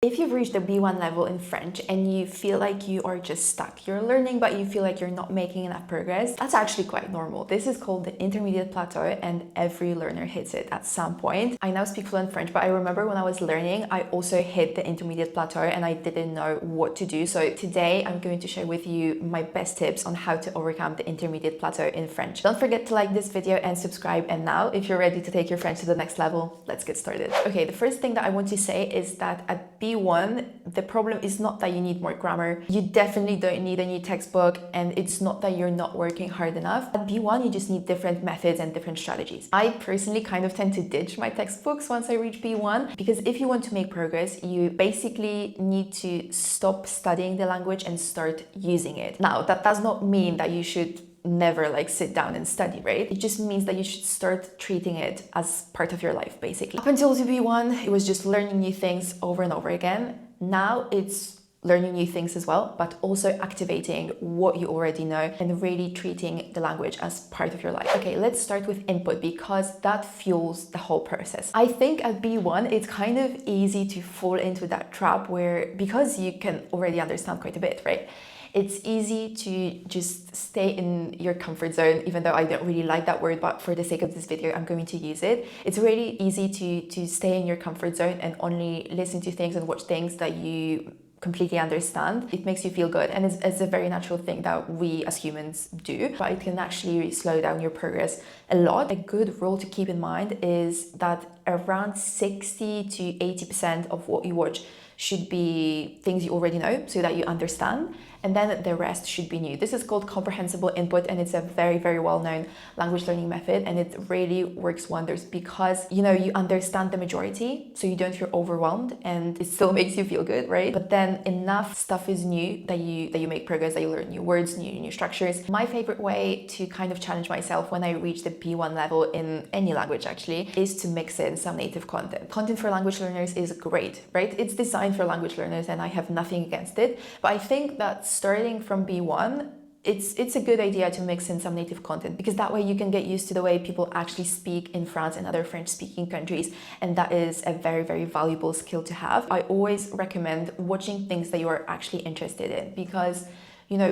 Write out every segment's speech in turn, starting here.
If you've reached the B1 level in French and you feel like you are just stuck, you're learning but you feel like you're not making enough progress, that's actually quite normal. This is called the intermediate plateau and every learner hits it at some point. I now speak fluent French, but I remember when I was learning, I also hit the intermediate plateau and I didn't know what to do. So today I'm going to share with you my best tips on how to overcome the intermediate plateau in French. Don't forget to like this video and subscribe. And now, if you're ready to take your French to the next level, let's get started. Okay, the first thing that I want to say is that at B1, the problem is not that you need more grammar. You definitely don't need a new textbook, and it's not that you're not working hard enough. At B1, you just need different methods and different strategies. I personally kind of tend to ditch my textbooks once I reach B1, because if you want to make progress, you basically need to stop studying the language and start using it. Now, that does not mean that you should never sit down and study, right? It just means that you should start treating it as part of your life, basically. Up until to B1, it was just learning new things over and over again. Now it's learning new things as well, but also activating what you already know and really treating the language as part of your life. Okay, let's start with input, because that fuels the whole process. I think at B1, it's kind of easy to fall into that trap where, because you can already understand quite a bit, right? It's easy to just stay in your comfort zone, even though I don't really like that word, but for the sake of this video, I'm going to use it. It's really easy to stay in your comfort zone and only listen to things and watch things that you completely understand. It makes you feel good, and it's a very natural thing that we as humans do, but it can actually slow down your progress a lot. A good rule to keep in mind is that around 60 to 80% of what you watch should be things you already know, so that you understand, and then the rest should be new. This is called comprehensible input, and it's a very, very well-known language learning method, and it really works wonders because, you understand the majority, so you don't feel overwhelmed, and it still makes you feel good, right? But then enough stuff is new that you make progress, that you learn new words, new structures. My favorite way to kind of challenge myself when I reach the B1 level in any language actually is to mix in some native content. Content for language learners is great, right? It's designed for language learners and I have nothing against it, but I think that starting from B1, it's a good idea to mix in some native content, because that way you can get used to the way people actually speak in France and other French-speaking countries, and that is a very, very valuable skill to have. I always recommend watching things that you are actually interested in, because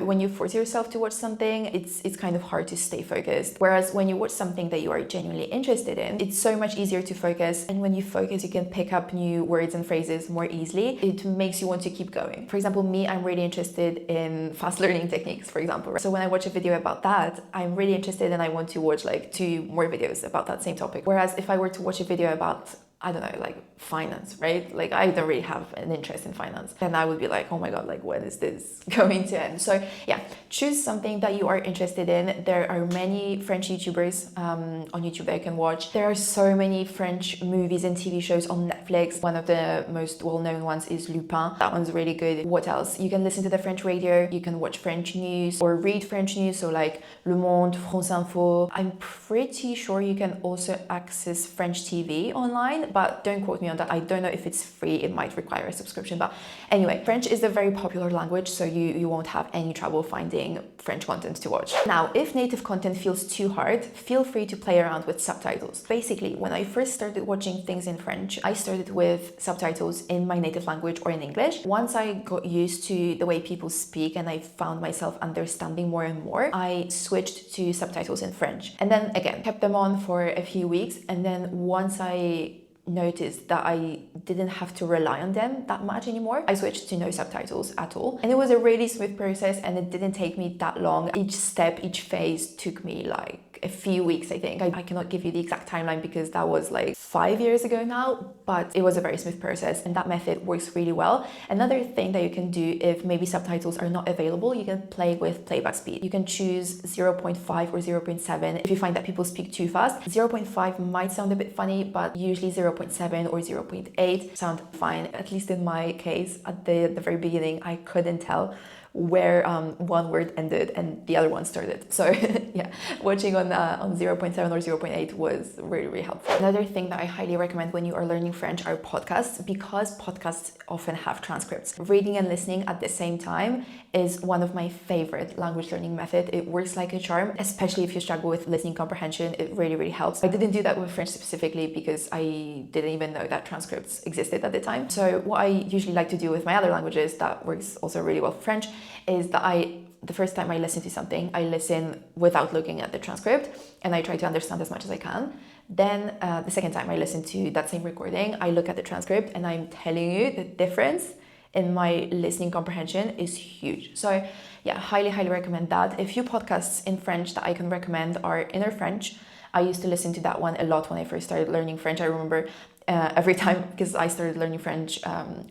when you force yourself to watch something, it's kind of hard to stay focused. Whereas when you watch something that you are genuinely interested in, it's so much easier to focus. And when you focus, you can pick up new words and phrases more easily. It makes you want to keep going. For example, me, I'm really interested in fast learning techniques, for example. So when I watch a video about that, I'm really interested and I want to watch 2 more videos about that same topic. Whereas if I were to watch a video about, I don't know, finance, right? I don't really have an interest in finance. Then I would be like, oh my God, when is this going to end? So yeah, choose something that you are interested in. There are many French YouTubers on YouTube that you can watch. There are so many French movies and TV shows on Netflix. One of the most well-known ones is Lupin. That one's really good. What else? You can listen to the French radio. You can watch French news or read French news. So Le Monde, France Info. I'm pretty sure you can also access French TV online, but don't quote me on that. I don't know if it's free. It might require a subscription, but anyway, French is a very popular language, so you won't have any trouble finding French content to watch. Now, if native content feels too hard, feel free to play around with subtitles. Basically, when I first started watching things in French, I started with subtitles in my native language or in English. Once I got used to the way people speak and I found myself understanding more and more, I switched to subtitles in French. And then again, kept them on for a few weeks. And then once I noticed that I didn't have to rely on them that much anymore, I switched to no subtitles at all. And it was a really smooth process, and it didn't take me that long. Each step, each phase took me a few weeks, I think. I cannot give you the exact timeline because that was 5 years ago now, but it was a very smooth process, and that method works really well. Another thing that you can do if maybe subtitles are not available, you can play with playback speed. You can choose 0.5 or 0.7 if you find that people speak too fast. 0.5 might sound a bit funny, but usually 0.7 or 0.8 sound fine. At least in my case, at the very beginning, I couldn't tell where one word ended and the other one started. So yeah, watching on 0.7 or 0.8 was really, really helpful. Another thing that I highly recommend when you are learning French are podcasts, because podcasts often have transcripts. Reading and listening at the same time is one of my favorite language learning methods. It works like a charm, especially if you struggle with listening comprehension. It really, really helps. I didn't do that with French specifically because I didn't even know that transcripts existed at the time. So what I usually like to do with my other languages that works also really well for French is that the first time I listen to something, I listen without looking at the transcript and I try to understand as much as I can. Then the second time I listen to that same recording, I look at the transcript, and I'm telling you the difference in my listening comprehension is huge. So yeah, highly, highly recommend that. A few podcasts in French that I can recommend are Inner French. I used to listen to that one a lot when I first started learning French. I remember every time, because I started learning French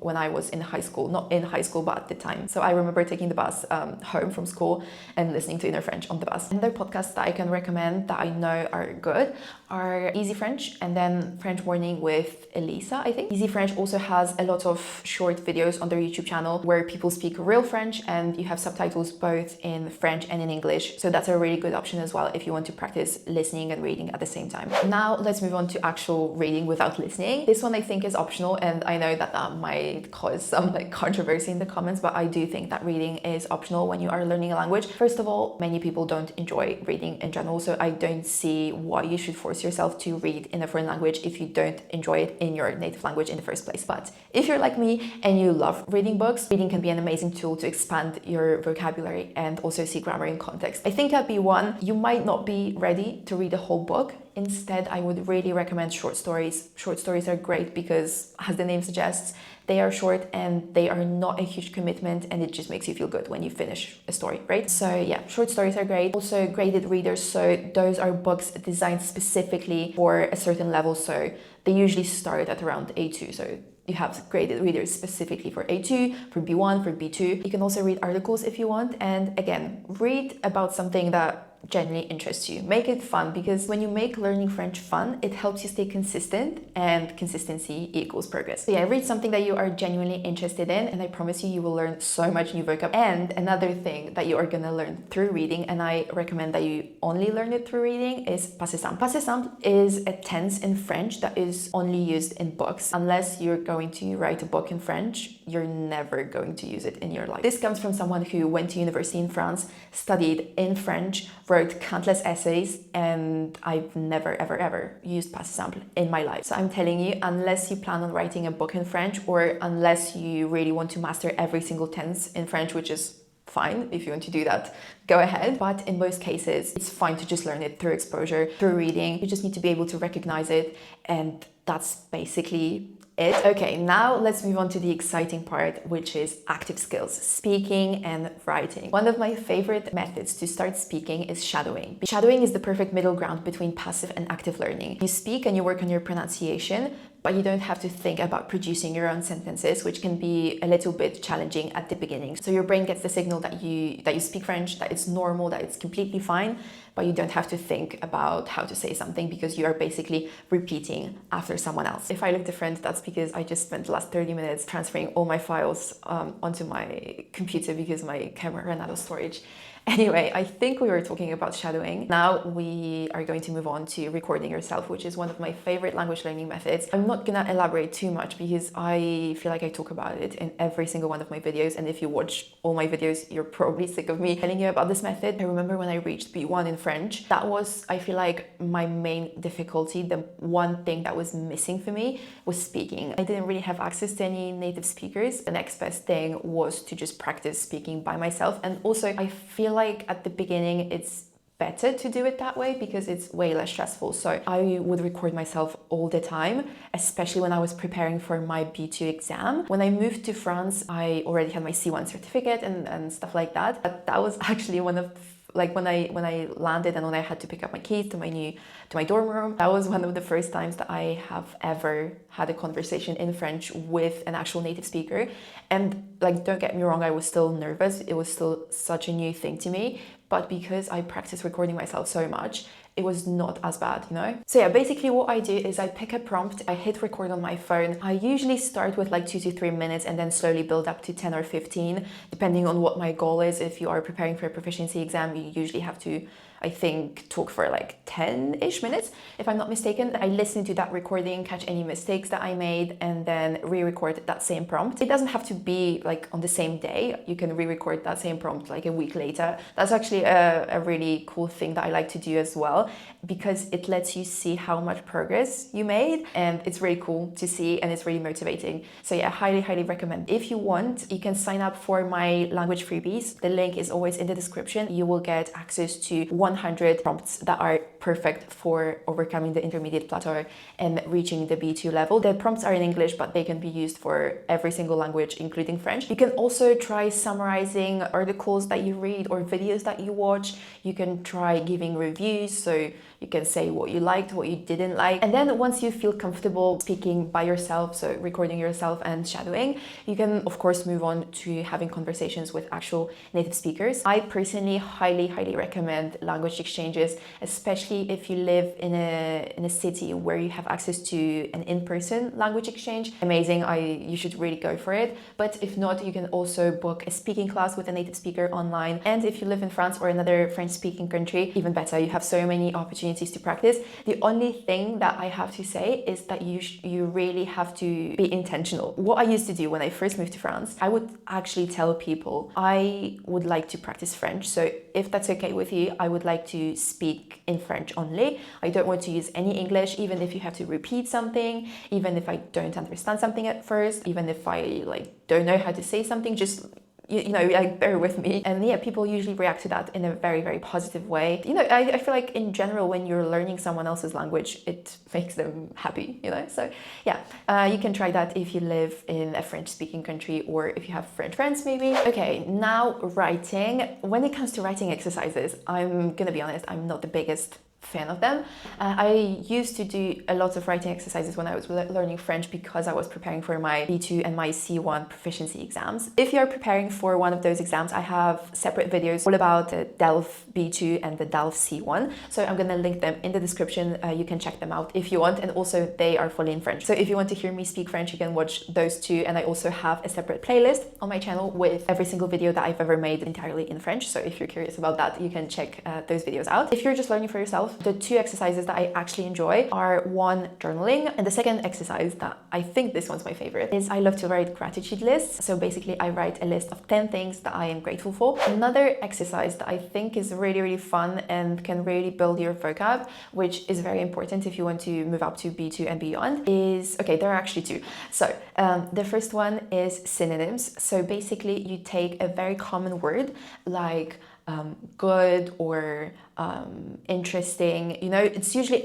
when I was in high school, not in high school, but at the time. So I remember taking the bus home from school and listening to Inner French on the bus. Another podcasts that I can recommend that I know are good are Easy French and then French Morning with Elisa, I think. Easy French also has a lot of short videos on their YouTube channel where people speak real French and you have subtitles both in French and in English. So that's a really good option as well if you want to practice listening and reading at the same time. Now let's move on to actual reading without listening. This one I think is optional, and I know that might cause some controversy in the comments, but I do think that reading is optional when you are learning a language. First of all, many people don't enjoy reading in general, so I don't see why you should force yourself to read in a foreign language if you don't enjoy it in your native language in the first place. But if you're like me and you love reading books, reading can be an amazing tool to expand your vocabulary and also see grammar in context. I think at B1, you might not be ready to read a whole book. Instead, I would really recommend short stories. Short stories are great because, as the name suggests, they are short and they are not a huge commitment, and it just makes you feel good when you finish a story, right? So yeah, short stories are great. Also graded readers, so those are books designed specifically for a certain level, so they usually start at around A2. So you have graded readers specifically for A2, for B1, for B2. You can also read articles if you want, and again, read about something that genuinely interests you. Make it fun, because when you make learning French fun, it helps you stay consistent, and consistency equals progress. So yeah, read something that you are genuinely interested in, and I promise you, you will learn so much new vocab. And another thing that you are gonna learn through reading, and I recommend that you only learn it through reading, is passé simple. Passé simple is a tense in French that is only used in books. Unless you're going to write a book in French, you're never going to use it in your life. This comes from someone who went to university in France, studied in French, wrote countless essays, and I've never, ever, ever used passé simple in my life. So I'm telling you, unless you plan on writing a book in French, or unless you really want to master every single tense in French, which is fine, if you want to do that, go ahead. But in most cases, it's fine to just learn it through exposure, through reading. You just need to be able to recognize it, and that's basically it. Okay, now let's move on to the exciting part, which is active skills, speaking and writing. One of my favorite methods to start speaking is shadowing. Shadowing is the perfect middle ground between passive and active learning. You speak and you work on your pronunciation, but you don't have to think about producing your own sentences, which can be a little bit challenging at the beginning. So your brain gets the signal that you speak French, that it's normal, that it's completely fine, but you don't have to think about how to say something because you are basically repeating after someone else. If I look different, that's because I just spent the last 30 minutes transferring all my files onto my computer because my camera ran out of storage. Anyway, I think we were talking about shadowing. Now we are going to move on to recording yourself, which is one of my favorite language learning methods. I'm not gonna elaborate too much because I feel like I talk about it in every single one of my videos. And if you watch all my videos, you're probably sick of me telling you about this method. I remember when I reached B1 in French, that was, I feel like, my main difficulty. The one thing that was missing for me was speaking. I didn't really have access to any native speakers. The next best thing was to just practice speaking by myself. And also, I feel like at the beginning it's better to do it that way because it's way less stressful. So I would record myself all the time, especially when I was preparing for my B2 exam. When I moved to France, I already had my C1 certificate and stuff like that. But that was actually one of when I landed and when I had to pick up my keys to my dorm room, that was one of the first times that I have ever had a conversation in French with an actual native speaker. And don't get me wrong, I was still nervous. It was still such a new thing to me. But because I practiced recording myself so much, it was not as bad, you know? So yeah, basically what I do is I pick a prompt, I hit record on my phone. I usually start with like 2 to 3 minutes and then slowly build up to 10 or 15, depending on what my goal is. If you are preparing for a proficiency exam, you usually have to, I think, talk for like 10-ish minutes, if I'm not mistaken. I listen to that recording, catch any mistakes that I made, and then re-record that same prompt. It doesn't have to be like on the same day. You can re-record that same prompt like a week later. That's actually a really cool thing that I like to do as well, because it lets you see how much progress you made, and it's really cool to see, and it's really motivating. So yeah, highly recommend. If you want, you can sign up for my language freebies. The link is always in the description. You will get access to 100 prompts that are perfect for overcoming the intermediate plateau and reaching the B2 level. The prompts are in English, but they can be used for every single language, including French. You can also try summarizing articles that you read or videos that you watch. You can try giving reviews, so you can say what you liked, what you didn't like. And then once you feel comfortable speaking by yourself, so recording yourself and shadowing, you can of course move on to having conversations with actual native speakers. I personally highly recommend language exchanges, especially if you live in a city where you have access to an in-person language exchange. Amazing, you should really go for it. But if not, you can also book a speaking class with a native speaker online. And if you live in France or another French-speaking country, even better, you have so many opportunities to practice. The only thing that I have to say is that you really have to be intentional. What I used to do when I first moved to France, I would actually tell people I would like to practice French. So if that's okay with you, I would like to speak in French only. I don't want to use any English, even if you have to repeat something, even if I don't understand something at first, even if I don't know how to say something, just you know, bear with me. And yeah, people usually react to that in a very positive way. You know, I feel like in general, when you're learning someone else's language, it makes them happy, you know? So yeah, you can try that if you live in a French-speaking country or if you have French friends maybe. Okay, now writing. When it comes to writing exercises, I'm gonna be honest, I'm not the biggest fan of them. I used to do a lot of writing exercises when I was learning French because I was preparing for my B2 and my C1 proficiency exams. If you're preparing for one of those exams, I have separate videos all about the DELF B2 and the DELF C1. So I'm gonna link them in the description. You can check them out if you want, and also they are fully in French. So if you want to hear me speak French, you can watch those two. And I also have a separate playlist on my channel with every single video that I've ever made entirely in French. So if you're curious about that, you can check those videos out. If you're just learning for yourself, the two exercises that I actually enjoy are one, journaling, and the second exercise that I think this one's my favorite is I love to write gratitude lists. So basically I write a list of 10 things that I am grateful for. Another exercise that I think is really fun and can really build your vocab, which is very important if you want to move up to B2 and beyond, is, okay, there are actually two. So the first one is synonyms. So basically you take a very common word like good or interesting, you know,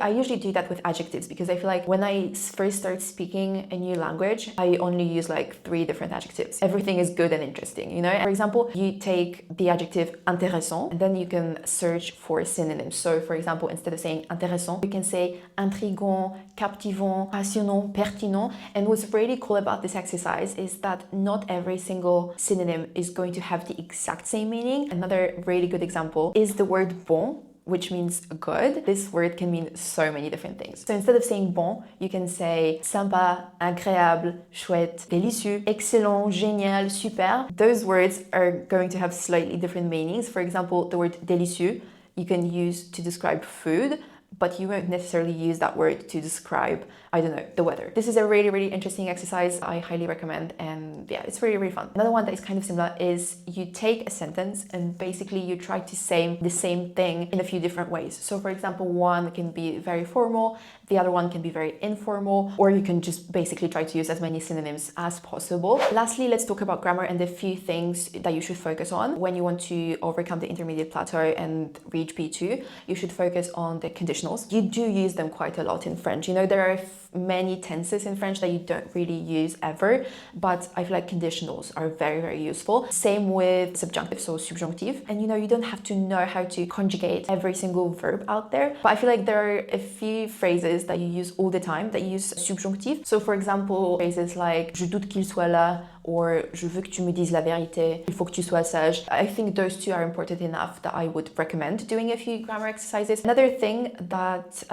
I usually do that with adjectives, because I feel like when I first start speaking a new language, I only use like 3 different adjectives. Everything is good and interesting, you know. For example, you take the adjective intéressant and then you can search for synonyms. So for example, instead of saying intéressant, you can say intriguant, captivant, passionnant, pertinent. And what's really cool about this exercise is that not every single synonym is going to have the exact same meaning. Another really good example is the word bon, which means good. This word can mean so many different things. So instead of saying bon, you can say sympa, agréable, chouette, délicieux, excellent, génial, super. Those words are going to have slightly different meanings. For example, the word délicieux you can use to describe food, but you won't necessarily use that word to describe, I don't know, the weather. This is a really interesting exercise. I highly recommend, and yeah, it's really fun. Another one that is kind of similar is you take a sentence and basically you try to say the same thing in a few different ways. So for example, one can be very formal, the other one can be very informal, or you can just basically try to use as many synonyms as possible. Lastly, let's talk about grammar and the few things that you should focus on when you want to overcome the intermediate plateau and reach B2. You should focus on the conditionals. You do use them quite a lot in French. You know, there are many tenses in French that you don't really use ever, but I feel like conditionals are very, very useful. Same with subjunctive, so subjunctive. And you don't have to know how to conjugate every single verb out there, but I feel like there are a few phrases that you use all the time that use subjunctive. So for example, phrases like je doute qu'il soit là, or je veux que tu me dises la vérité, il faut que tu sois sage. I think those two are important enough that I would recommend doing a few grammar exercises. Another thing that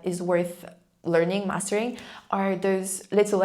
is worth learning, mastering, are those little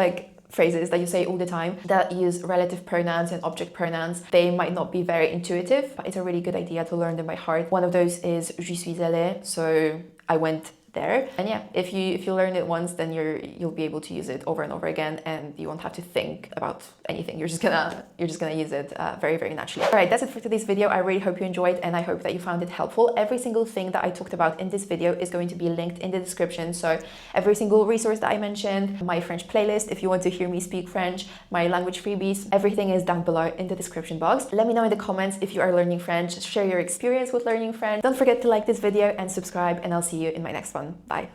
phrases that you say all the time that use relative pronouns and object pronouns. They might not be very intuitive, but it's a really good idea to learn them by heart. One of those is je suis allé, so I went there. And yeah, if you learn it once, then you'll be able to use it over and over again, and you won't have to think about anything. You're just gonna use it very, very naturally. All right, that's it for today's video. I really hope you enjoyed, and I hope that you found it helpful. Every single thing that I talked about in this video is going to be linked in the description. So every single resource that I mentioned, my French playlist, if you want to hear me speak French, my language freebies, everything is down below in the description box. Let me know in the comments if you are learning French. Share your experience with learning French. Don't forget to like this video and subscribe, and I'll see you in my next one. Bye.